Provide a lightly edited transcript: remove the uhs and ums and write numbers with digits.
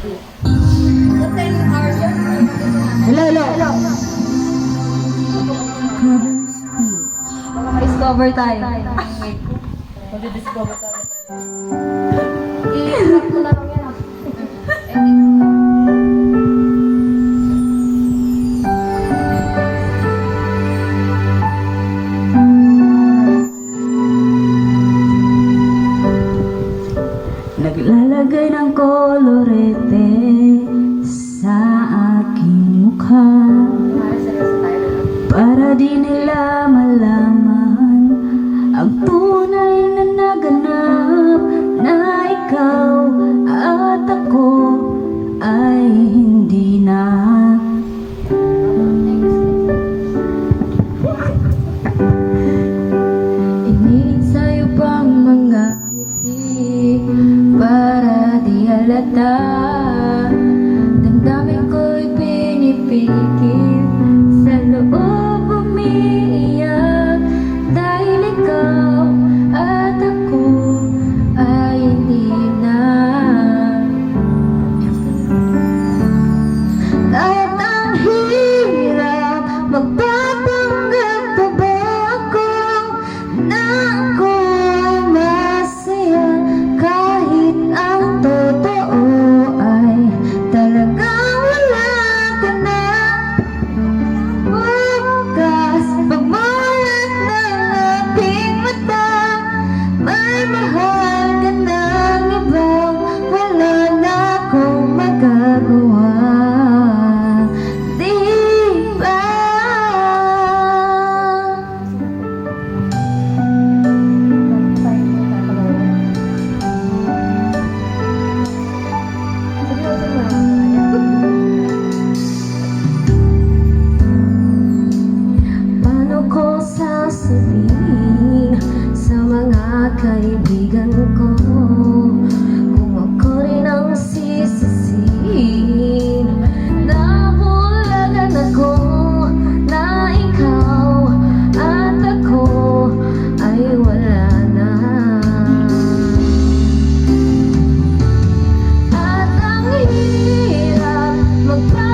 Hello, hello. Baka ma-discover tayo. Wait. Mag-discover tayo. I-rap mo na lang yan ah. Naglalagay ng kolorete sa aking mukha Para seryoso tayo. para di nila malaman ang tunay na naganap, na ikaw at ako ay hindi na. Init sa'yo pang mga ngiti para di halata. Damdamin ko'y pinipigil, sa loob umiiyak, dahil ikaw at ako ay hindi na. Kahit ang hirap, magpapanggap pa ba ako na ako'y masaya, kahit ang totoo ay talagang wala ka na. Bukas, pagmulat ng aking mata, may mahal ka ng ibang wala na akong magagawa. Di ba? Paano ko sasabihin sa mga kaibigan ko kung ako rin ang sisisihin? Nabulagan ako na ikaw at ako ay wala na. At ang hirap magpa